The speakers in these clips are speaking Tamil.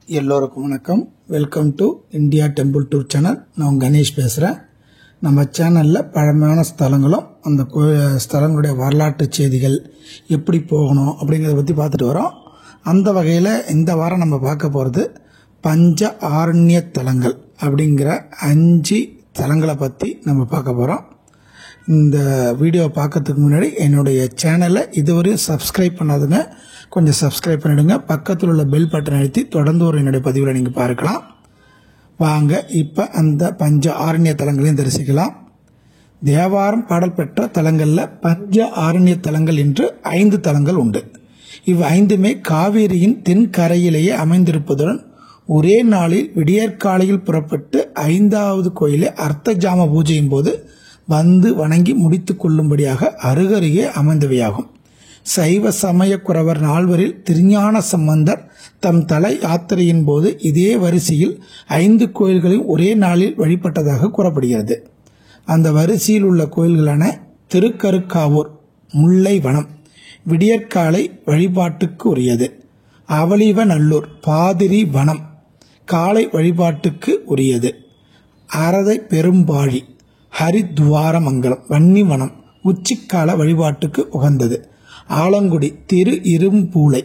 எல்லோருக்கும் வணக்கம். Welcome to India temple tour channel. நான் கணேஷ் பேசுகிறேன். நம்ம சேனலில் பழமையான ஸ்தலங்களும் அந்த ஸ்தலங்களுடைய வரலாற்று செய்திகள் எப்படி போகணும் அப்படிங்கிறத பற்றி பார்த்துட்டு வரோம். அந்த வகையில் இந்த வாரம் நம்ம பார்க்க போகிறது பஞ்ச ஆரண்ய தலங்கள் அப்படிங்கிற 5 தலங்களை பற்றி நம்ம பார்க்க போகிறோம். இந்த வீடியோ பார்க்கறதுக்கு முன்னாடி என்னுடைய சேனலை இதுவரையும் சப்ஸ்கிரைப் பண்ணாதுங்க, கொஞ்சம் சப்ஸ்கிரைப் பண்ணிடுங்க. பக்கத்தில் உள்ள பெல் பட்டன் அழுத்தி தொடர்ந்து ஒரு என்னுடைய பதிவில் நீங்கள் பார்க்கலாம். வாங்க இப்போ அந்த பஞ்ச ஆரண்ய தலங்களையும் தரிசிக்கலாம். தேவாரம் பாடல் பெற்ற தலங்களில் பஞ்ச ஆரண்ய தலங்கள் என்று 5 தலங்கள் உண்டு. இவ் 5மே காவேரியின் தென்கரையிலேயே அமைந்திருப்பதுடன் ஒரே நாளில் விடியற்காலையில் புறப்பட்டு 5வது கோயிலை அர்த்த ஜாம பூஜையின் போது வந்து வணங்கி முடித்து கொள்ளும்படியாக அருகருகே அமைந்தவையாகும். சைவ சமய குறவர் 4வரில் திருஞான சம்பந்தர் தம் தல யாத்திரையின் போது இதே வரிசையில் 5 கோயில்களையும் ஒரே நாளில் வழிபட்டதாக கூறப்படுகிறது. அந்த வரிசையில் உள்ள கோயில்களான திருக்கருக்காவூர் முல்லை வனம் விடியற்காலை வழிபாட்டுக்கு உரியது. அவளிவநல்லூர் பாதிரி வனம் காலை வழிபாட்டுக்கு உரியது. அரதை பெரும்பாழி ஹரித்வாரமங்கலம் வன்னிவனம் உச்சிக்கால வழிபாட்டுக்கு உகந்தது. ஆலங்குடி திரு இரும்பூளை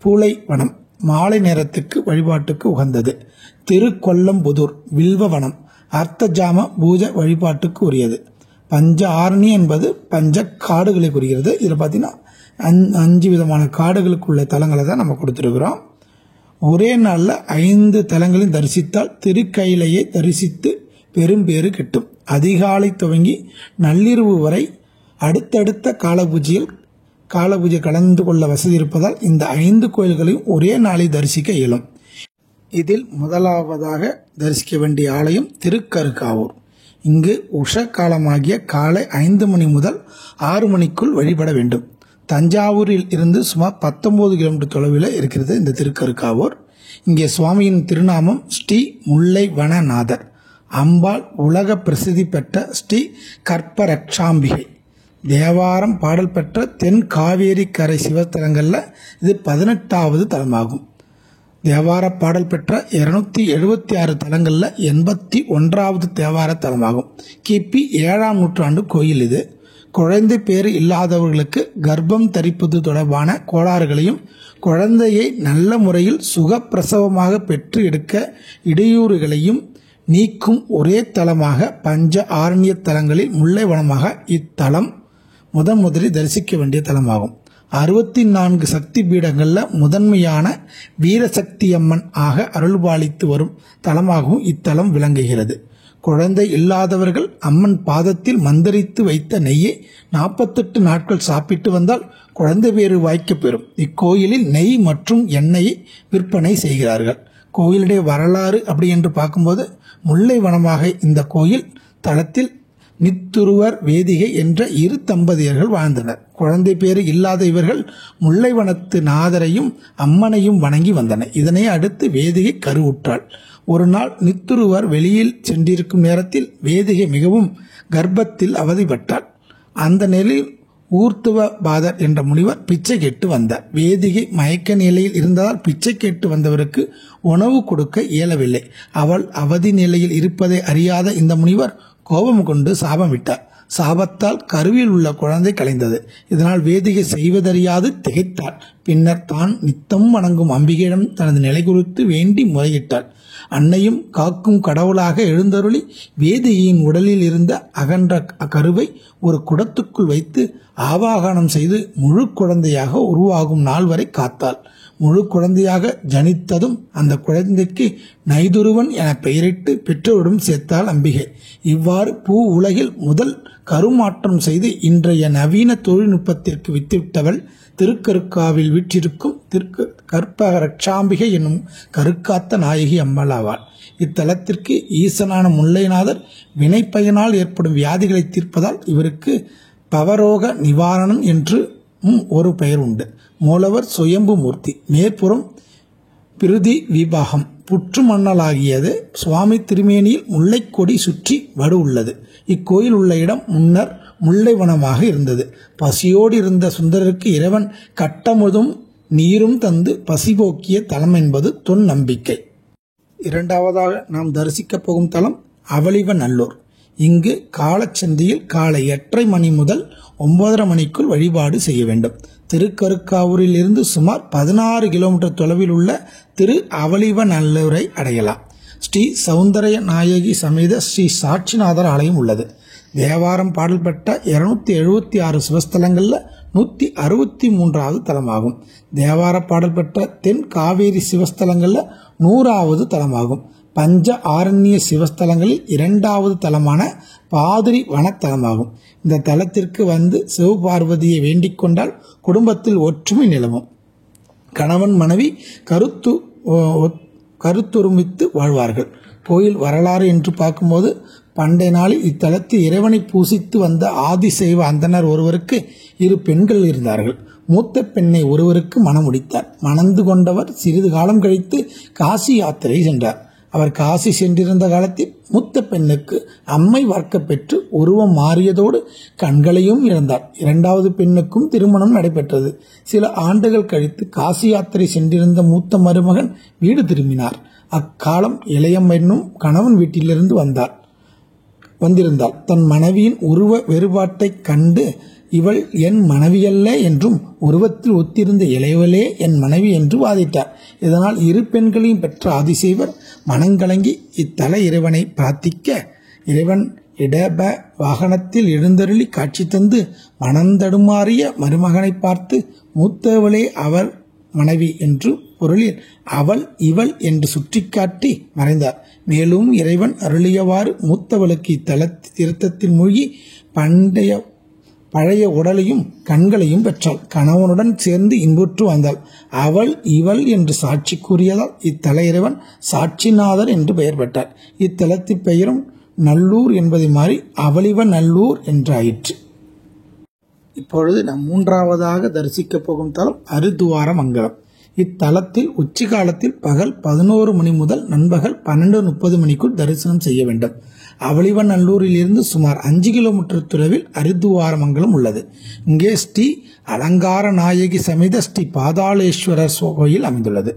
பூளை வனம் மாலை நேரத்துக்கு வழிபாட்டுக்கு உகந்தது. திருக்கொல்லம்புதூர் வில்வவனம் அர்த்தஜாம பூஜை வழிபாட்டுக்கு உரியது. பஞ்ச ஆரணி என்பது பஞ்ச காடுகளை குறிக்கிறது. இதில் பார்த்தீங்கன்னா 5 விதமான காடுகளுக்குள்ள தலங்களை தான் நம்ம கொடுத்துருக்குறோம். ஒரே நாளில் 5 தலங்களையும் தரிசித்தால் திருக்கையிலையை தரிசித்து பெரும்பேறு கிட்டும். அதிகாலை துவங்கி நள்ளிரவு வரை அடுத்தடுத்த காலபூஜை கலந்து கொள்ள வசதி இருப்பதால் இந்த 5 கோயில்களையும் ஒரே நாளில் தரிசிக்க இயலும். இதில் முதலாவதாக தரிசிக்க வேண்டிய ஆலயம் திருக்கருக்காவூர். இங்கு உஷ காலமாகிய காலை 5 மணி முதல் 6 மணிக்குள் வழிபட வேண்டும். தஞ்சாவூரில் இருந்து சுமார் 19 கிலோமீட்டர் தொலைவில் இருக்கிறது இந்த திருக்கருக்காவூர். இங்கே சுவாமியின் திருநாமம் ஸ்ரீ முல்லை வனநாதர். அம்பாள் உலக பிரசித்தி பெற்ற ஸ்ரீ கற்பரட்சாம்பிகை. தேவாரம் பாடல் பெற்ற தென் காவேரி கரை சிவத்தலங்களில் இது 18வது தலமாகும். தேவார பாடல் பெற்ற 276 தலங்களில் 81வது தேவார தலமாகும். கிபி 7ஆம் நூற்றாண்டு கோயில் இது. குழந்தை பேறு இல்லாதவர்களுக்கு கர்ப்பம் தரிப்பது தொடர்பான கோளாறுகளையும் குழந்தையை நல்ல முறையில் சுகப்பிரசவமாக பெற்று எடுக்க இடையூறுகளையும் நீக்கும் ஒரே தலமாக பஞ்ச ஆரண்ய தலங்களில் முல்லை வனமாக இத்தலம் முதலில் தரிசிக்க வேண்டிய தலமாகும். 64 சக்தி பீடங்களில் முதன்மையான வீரசக்தி அம்மன் ஆக அருள்பாலித்து வரும் தலமாகவும் இத்தலம் விளங்குகிறது. குழந்தை இல்லாதவர்கள் அம்மன் பாதத்தில் மந்திரித்து வைத்த நெய்யை 48 நாட்கள் சாப்பிட்டு வந்தால் குழந்தை பேறு வாய்க்கப் பெறும். இக்கோயிலில் நெய் மற்றும் எண்ணெயை விற்பனை செய்கிறார்கள். கோயிலுடைய வரலாறு அப்படி என்று பார்க்கும்போது முல்லை வனமாக இந்த கோயில் தளத்தில் நித்துருவர் வேதிகை என்ற 2 தம்பதியர்கள் வாழ்ந்தனர். குழந்தை பேறு இல்லாத இவர்கள் முல்லை வனத்து நாதரையும் அம்மனையும் வணங்கி வந்தனர். இதனை அடுத்து வேதிகை கருவுற்றாள். ஒரு நாள் நித்துருவர் வெளியில் சென்றிருக்கும் நேரத்தில் வேதிகை மிகவும் கர்ப்பத்தில் அவதிப்பட்டாள். அந்த நிலையில் ஊர்த்துவ பாதர் என்ற முனிவர் பிச்சை கேட்டு வந்தார். வேதிகை மயக்க நிலையில் இருந்ததால் பிச்சை கேட்டு வந்தவருக்கு உணவு கொடுக்க இயலவில்லை. அவள் அவதி நிலையில் இருப்பதை அறியாத இந்த முனிவர் கோபம் கொண்டு சாபமிட்டார். சாபத்தால் கருவில் உள்ள குழந்தை கலைந்தது. இதனால் வேதிகை செய்வதறியாது திகைத்தாள். பின்னர் தான் நித்தம் வணங்கும் அம்பிகையிடம் தனது நிலை குறித்து வேண்டி முறையிட்டாள். அன்னையும் காக்கும் கடவுளாக எழுந்தருளி வேதிகையின் உடலில் இருந்த அகன்ற கருவை ஒரு குடத்துக்குள் வைத்து ஆவாகனம் செய்து முழு குழந்தையாக உருவாகும் நாள் வரை காத்தாள். முழு குழந்தையாக ஜனித்ததும் அந்த குழந்தைக்கு நைதுருவன் என பெயரிட்டு பெற்றோரிடம் சேர்த்தாள் அம்பிகை. இவ்வாறு பூ உலகில் முதல் கருமாற்றம் செய்து இன்றைய நவீன தொழில்நுட்பத்திற்கு வித்துவிட்டவள் திருக்கருக்காவில் வீற்றிருக்கும் கற்பரட்சாம்பிகை என்னும் கருக்காத்த நாயகி அம்பாள் ஆவாள். இத்தலத்திற்கு ஈசனான முல்லைநாதர் வினைப்பயனால் ஏற்படும் வியாதிகளை தீர்ப்பதால் இவருக்கு பவரோக நிவாரணம் என்று ஒரு பெயர் உண்டு. மூலவர் சுயம்பு மூர்த்தி. மேற்புறம் பிருதி விபாகம் புற்று மண்ணலாகியது. சுவாமி திருமேனியில் முல்லைக்கொடி சுற்றி வடு உள்ளது. இக்கோயில் உள்ள இடம் முன்னர் முல்லை வனமாக இருந்தது. பசியோடு இருந்த சுந்தரருக்கு இறைவன் கட்டமுதும் நீரும் தந்து பசிபோக்கிய தலம் என்பது தொன் நம்பிக்கை. இரண்டாவதாக நாம் தரிசிக்கப் போகும் தலம் அவளிவநல்லூர். இங்கு காலச்சந்தியில் காலை 8:30 மணி முதல் 9:30 மணிக்குள் வழிபாடு செய்ய வேண்டும். திருக்கருக்காவூரில் இருந்து சுமார் 16 கிலோமீட்டர் தொலைவில் உள்ள திரு அவளிவநல்லூரை அடையலாம். ஸ்ரீ சௌந்தரய நாயகி சமேத ஸ்ரீ சாட்சிநாதர் ஆலயம் உள்ளது. தேவாரம் பாடல் பெற்ற 276 சிவஸ்தலங்களில் 163வது தலமாகும். தேவார பாடல் பெற்ற தென் காவேரி சிவஸ்தலங்களில் 100வது தலமாகும். பஞ்ச ஆரண்ய சிவஸ்தலங்களில் 2வது தலமான பாதிரி வனத்தலமாகும். இந்த தலத்திற்கு வந்து சிவபார்வதியை வேண்டிக் கொண்டால் குடும்பத்தில் ஒற்றுமை நிலவும். கணவன் மனைவி கருத்துருமித்து வாழ்வார்கள். கோயில் வரலாறு என்று பார்க்கும்போது பண்டைய நாளில் இத்தலத்தில் இறைவனை பூசித்து வந்த ஆதிசைவ அந்தனர் ஒருவருக்கு 2 பெண்கள் இருந்தார்கள். மூத்த பெண்ணை ஒருவருக்கு மனம் முடித்தார். மணந்து கொண்டவர் சிறிது காலம் கழித்து காசி யாத்திரை சென்றார். அவர் காசி சென்றிருந்த காலத்தில் மூத்த பெண்ணுக்கு அம்மை வார்க்க பெற்று உருவம் மாறியதோடு கண்களையும் இழந்தார். 2வது பெண்ணுக்கும் திருமணம் நடைபெற்றது. சில ஆண்டுகள் கழித்து காசி யாத்திரை சென்றிருந்த மூத்த மருமகன் வீடு திரும்பினார். அக்காலம் இளையம் என்னும் கணவன் வீட்டிலிருந்து வந்திருந்தாள். தன் மனைவியின் உருவ வேறுபாட்டை கண்டு இவள் என் மனைவியல்ல என்றும் உருவத்தில் ஒத்திருந்த இளையவளே என் மனைவி என்று வாதிட்டார். இதனால் 2 பெண்களையும் பெற்ற ஆதிசேவர் மனங்கலங்கி இத்தல இறைவனை பிரார்த்திக்க, இறைவன் இடப வாகனத்தில் எழுந்தருளி காட்சி தந்து மனந்தடுமாறிய மருமகனை பார்த்து மூத்தவளே அவர் மனைவி என்று பொருளில் அவள் இவள் என்று சுட்டிக்காட்டி மறைந்தார். மேலும் இறைவன் அருளியவாறு மூத்தவளுக்கு இத்தல திருத்தத்தில் மூழ்கி பழைய உடலையும் கண்களையும் பெற்றாள். கணவனுடன் சேர்ந்து இன்புற்று வந்தாள். அவள் இவள் என்று சாட்சி கூறியதால் இத்தல இறைவன் சாட்சிநாதர் என்று பெயர் பெற்றார். இத்தலத்தின் பெயரும் நல்லூர் என்பதை மாறி அவளிவநல்லூர் என்றாயிற்று. இப்பொழுது நாம் 3வதாக தரிசிக்கப் போகும் தலம் அரிதுவார மங்கலம். இத்தலத்தில் உச்சி காலத்தில் பகல் 11 மணி முதல் நண்பகல் 12:30 மணிக்குள் தரிசனம் செய்ய வேண்டும். அவளிவநல்லூரில் இருந்து சுமார் 5 கிலோமீட்டர் தொலைவில் அரிதுவாரமங்கலம் உள்ளது. இங்கே ஸ்ரீ அலங்கார நாயகி சமேத ஸ்ரீ பாதாளேஸ்வரர் கோயில் அமைந்துள்ளது.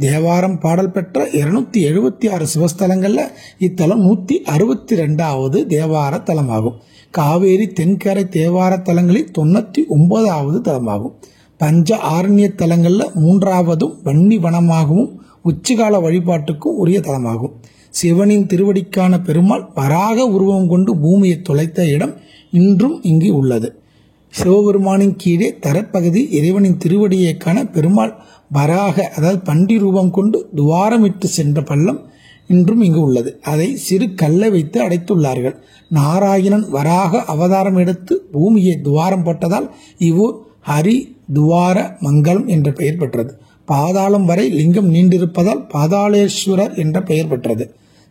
தேவாரம் பாடல் பெற்ற 276 சிவஸ்தலங்கள்ல இத்தலம் 162வது தேவார தலமாகும். காவேரி தென்கரை தேவார தலங்களில் 99வது தலமாகும். பஞ்ச ஆரண்ய தலங்கள்ல 3வதும் வன்னி வனமாகவும் உச்சிகால வழிபாட்டுக்கும் உரிய தலமாகும். சிவனின் திருவடிக்கான பெருமாள் வராக உருவம் கொண்டு பூமியை தொலைத்த இடம் இன்றும் இங்கு உள்ளது. சிவபெருமானின் கீழே தரப்பகுதி இறைவனின் திருவடியை காண பெருமாள் வராக அதாவது பண்டி ரூபம் கொண்டு துவாரமிட்டு சென்ற பள்ளம் இன்றும் இங்கு உள்ளது. அதை சிறு கல்லை வைத்து அடைத்துள்ளார்கள். நாராயணன் வராக அவதாரம் எடுத்து பூமியை துவாரம் போட்டதால் இவ்வூர் ஹரி துவார மங்கலம் என்ற பெயர் பெற்றது. பாதாளம் வரை லிங்கம் நீண்டிருப்பதால் பாதாளேஸ்வரர் என்ற பெயர் பெற்றது.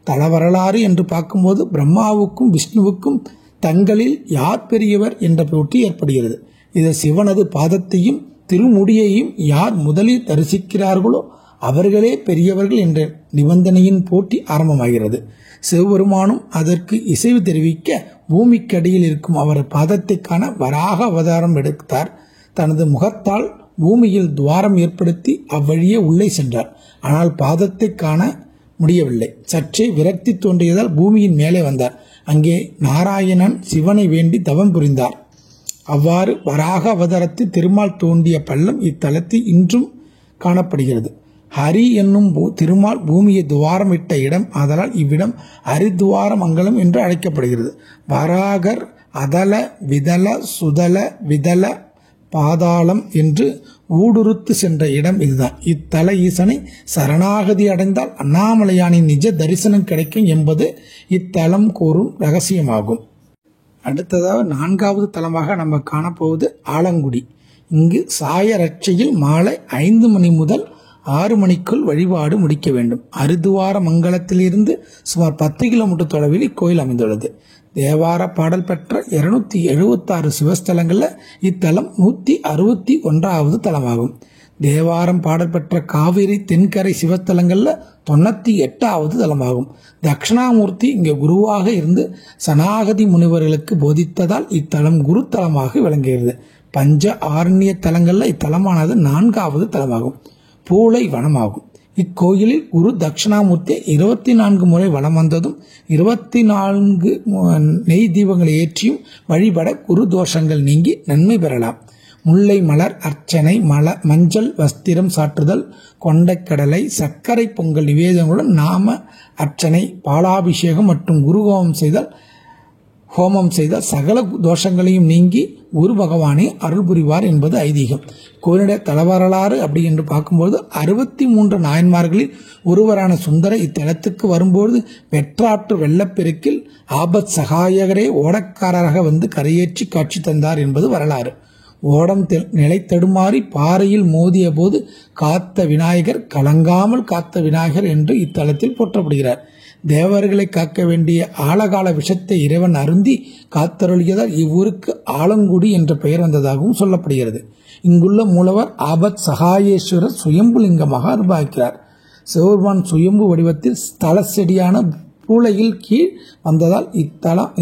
தல வரலாறு என்று பார்க்கும்போது பிரம்மாவுக்கும் விஷ்ணுவுக்கும் தங்களில் யார் பெரியவர் என்ற போட்டி ஏற்படுகிறது. இது சிவனது பாதத்தையும் திருமுடியையும் யார் முதலில் தரிசிக்கிறார்களோ அவர்களே பெரியவர்கள் என்ற நிபந்தனையின் போட்டி ஆரம்பமாகிறது. சிவபெருமானும் அதற்கு இசைவு தெரிவிக்க பூமிக்கடியில் இருக்கும் அவர் பாதத்தை காண வராக அவதாரம் எடுத்தார். தனது முகத்தால் பூமியில் துவாரம் ஏற்படுத்தி அவ்வழியே உள்ளே சென்றார். ஆனால் பாதத்தை காண முடியவில்லை. சற்றே விரக்தி தோன்றியதால் பூமியின் மேலே வந்தார். அங்கே நாராயணன் சிவனை வேண்டி தவம் புரிந்தார். அவ்வாறு வராக அவதாரத்தில் திருமால் தோண்டிய பள்ளம் இத்தலத்தில் இன்றும் காணப்படுகிறது. ஹரி என்னும் திருமால் பூமியை துவாரமிட்ட இடம். ஆதலால் இவ்விடம் ஹரிதுவார மங்கலம் என்று அழைக்கப்படுகிறது. வராகர் அதல விதல சுதல விதல பாதாளம் என்று ஊடுருத்து சென்ற இடம் இதுதான். இத்தல ஈசனை சரணாகதி அடைந்தால் அண்ணாமலையானின் நிஜ தரிசனம் கிடைக்கும் என்பது இத்தலம் கூறும் ரகசியமாகும். அடுத்ததாக 4வது தலமாக நம்ம காணப்போவது ஆலங்குடி. இங்கு சாயரட்சையில் மாலை 5 மணி முதல் 6 மணிக்குள் வழிபாடு முடிக்க வேண்டும். அரிதுவார மங்கலத்திலிருந்து சுமார் 10 கிலோமீட்டர் தொலைவில் இக்கோயில் அமைந்துள்ளது. தேவார பாடல் பெற்ற 276 சிவஸ்தலங்களில் இத்தலம் 161வது தலமாகும். தேவாரம் பாடல் பெற்ற காவிரி தென்கரை சிவஸ்தலங்களில் 98வது தலமாகும். தட்சிணாமூர்த்தி இங்கே குருவாக இருந்து சனாகதி முனிவர்களுக்கு போதித்ததால் இத்தலம் குருத்தலமாக விளங்குகிறது. பஞ்ச ஆரண்ய தலங்களில் இத்தலமானது 4வது தலமாகும். பூளை வனமாகும். இக்கோயிலில் குரு தட்சிணாமூர்த்தி 24 முறை வலம் வந்ததும் 24 நெய் தீபங்களை ஏற்றியும் வழிபட குரு தோஷங்கள் நீங்கி நன்மை பெறலாம். முல்லை மலர் அர்ச்சனை, மஞ்சள் வஸ்திரம் சாற்றுதல், கொண்டைக்கடலை, சர்க்கரை பொங்கல் நிவேதங்களுடன் நாம அர்ச்சனை, பாலாபிஷேகம் மற்றும் குரு ஹோமம் செய்தால் சகல தோஷங்களையும் நீங்கி குரு பகவானே அருள் புரிவார் என்பது ஐதீகம். கோயிலுடைய தலவரலாறு அப்படி என்று பார்க்கும்போது 63 நாயன்மார்களில் ஒருவரான சுந்தர இத்தலத்துக்கு வரும்போது வெற்றாற்று வெள்ளப்பெருக்கில் ஆபத் சகாயகரே ஓடக்காரராக வந்து கரையேற்றி காட்சி தந்தார் என்பது வரலாறு. ஓடம் நிலை தடுமாறி பாறையில் மோதிய போது காத்த விநாயகர், கலங்காமல் காத்த விநாயகர் என்று இத்தலத்தில் போற்றப்படுகிறார். தேவர்களை காக்க வேண்டிய ஆழகால விஷத்தை இறைவன் அருந்தி காத்தருளியதால் இவ்வூருக்கு ஆலங்குடி என்ற பெயர் வந்ததாகவும் சொல்லப்படுகிறது. இங்குள்ள மூலவர் ஆபத் சகாயேஸ்வரர் சுயம்புலிங்கமாக அனுபவிக்கிறார். சிவபெருமான் சுயம்பு வடிவத்தில் ஸ்தல செடியான பூளையில் கீழ் வந்ததால்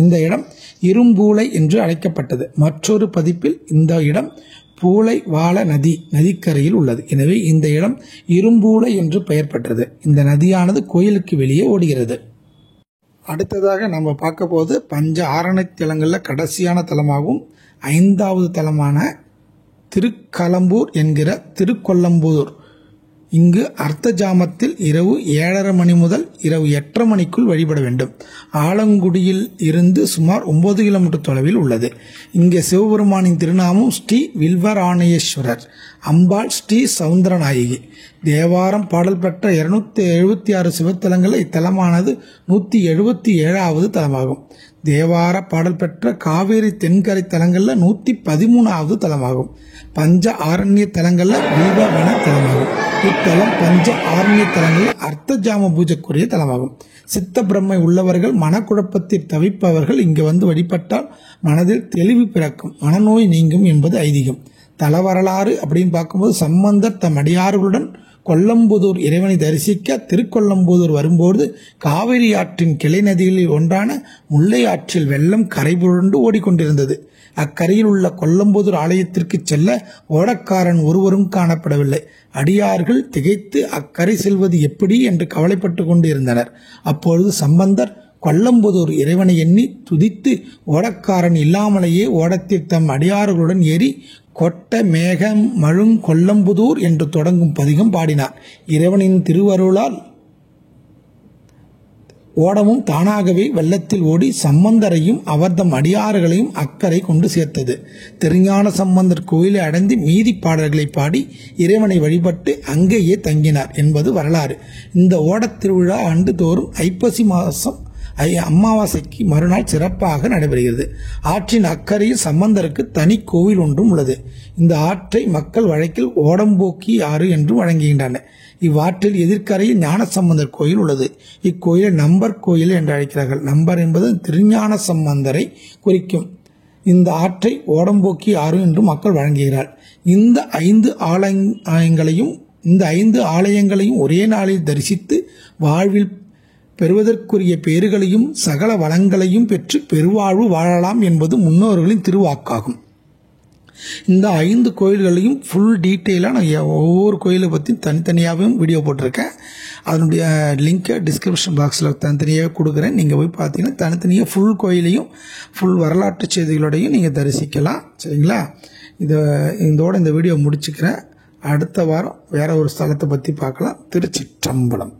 இந்த இடம் இரும்பூளை என்று அழைக்கப்பட்டது. மற்றொரு பதிப்பில் இந்த இடம் பூளை வாழ நதிக்கரையில் உள்ளது. எனவே இந்த இடம் இரும்பூளை என்று பெயர் பெற்றது. இந்த நதியானது கோயிலுக்கு வெளியே ஓடுகிறது. அடுத்ததாக நம்ம பார்க்க போது பஞ்ச ஆரணை தலங்களில் கடைசியான தலமாகவும் 5வது தலமான திருக்கலம்பூர் என்கிற திருக்கொல்லம்பூர். இங்கு அர்த்த ஜாமத்தில் இரவு 7:30 மணி முதல் இரவு 8:30 மணிக்குள் வழிபட வேண்டும். ஆலங்குடியில் இருந்து சுமார் 9 கிலோமீட்டர் தொலைவில் உள்ளது. இங்கே சிவபெருமானின் திருநாமம் ஸ்ரீ வில்வராணேஸ்வரர், அம்பாள் ஸ்ரீ சவுந்தரநாயகி. தேவாரம் பாடல் பெற்ற 276 சிவத்தலங்களில் இத்தலமானது 177வது தலமாகும். தேவார பாடல் பெற்ற காவேரி தென்கரை தலங்களில் 113வது தலமாகும். பஞ்ச ஆரண்ய தலங்களில் வில்வவன தலமாகும். இத்தலம் பஞ்ச ஆரண்ய தலங்களில் அர்த்த ஜாம பூஜைக்குரிய தலமாகும். சித்த பிரம்மை உள்ளவர்கள், மனக்குழப்பத்தில் தவிப்பவர்கள் இங்கு வந்து வழிபட்டால் மனதில் தெளிவு பிறக்கும், மனநோய் நீங்கும் என்பது ஐதீகம். தலவரலாறு அப்படின்னு பார்க்கும்போது சம்பந்தர் தம் அடியார்களுடன் கொல்லம்புதூர் இறைவனை தரிசிக்க திருக்கொல்லம்புதூர் வரும்போது காவிரி ஆற்றின் கிளை நதிகளில் ஒன்றான முல்லை ஆற்றில் வெள்ளம் கரை புரண்டு ஓடிக்கொண்டிருந்தது. அக்கரையில் உள்ள கொல்லம்புதூர் ஆலயத்திற்கு செல்ல ஓடக்காரன் ஒருவரும் காணப்படவில்லை. அடியார்கள் திகைத்து அக்கரை செல்வது எப்படி என்று கவலைப்பட்டு கொண்டு இருந்தனர். அப்பொழுது சம்பந்தர் கொல்லம்புதூர் இறைவனை எண்ணி துதித்து ஓடக்காரன் இல்லாமலேயே ஓடத்தில் தம் அடியார்களுடன் ஏறி கொட்ட மேகம் மழுங் கொல்லம்புதூர் என்று தொடங்கும் பதிகம் பாடினார். இறைவனின் திருவருளால் ஓடமும் தானாகவே வெள்ளத்தில் ஓடி சம்பந்தரையும் அவர்தம் அடியார்களையும் அக்கறை கொண்டு சேர்த்தது. திருஞான சம்பந்தர் கோயிலை அடைந்து மீதி பாடல்களை பாடி இறைவனை வழிபட்டு அங்கேயே தங்கினார் என்பது வரலாறு. இந்த ஓடத்திருவிழா ஆண்டுதோறும் ஐப்பசி மாதம் அமாவாசைக்கு மறுநாள் சிறப்பாக நடைபெறுகிறது. ஆற்றின் அக்கறையில் சம்பந்தருக்கு தனி கோவில் ஒன்றும் உள்ளது. இந்த ஆற்றை மக்கள் வழக்கில் ஓடம்போக்கி ஆறு என்று வழங்குகின்றனர். இவ்வாற்றில் எதிர்க்கரையில் ஞானசம்பந்தர் கோயில் உள்ளது. இக்கோயிலை நம்பர் கோயில் என்று அழைக்கிறார்கள். நம்பர் என்பது திருஞான சம்பந்தரை குறிக்கும். இந்த ஆற்றை ஓடம்போக்கி ஆறு என்று மக்கள் வழங்குகிறார். இந்த 5 ஆலயங்களையும் ஒரே நாளில் தரிசித்து வாழ்வில் பெறுவதற்குரிய பேறுகளையும் சகல வளங்களையும் பெற்று பெருவாழ்வு வாழலாம் என்பது முன்னோர்களின் திருவாக்காகும். இந்த 5 கோயில்களையும் ஃபுல் டீட்டெயிலாக நான் ஒவ்வொரு கோயிலை பற்றி தனித்தனியாகவும் வீடியோ போட்டிருக்கேன். அதனுடைய லிங்கை டிஸ்கிரிப்ஷன் பாக்ஸில் தனித்தனியாக கொடுக்குறேன். நீங்கள் போய் பார்த்தீங்கன்னா தனித்தனியாக ஃபுல் கோயிலையும் ஃபுல் வரலாற்று செய்திகளோடையும் நீங்கள் தரிசிக்கலாம். சரிங்களா? இதோட இந்த வீடியோ முடிச்சுக்கிறேன். அடுத்த வாரம் வேற ஒரு ஸ்தலத்தை பற்றி பார்க்கலாம். திருச்சிற்றம்பலம்.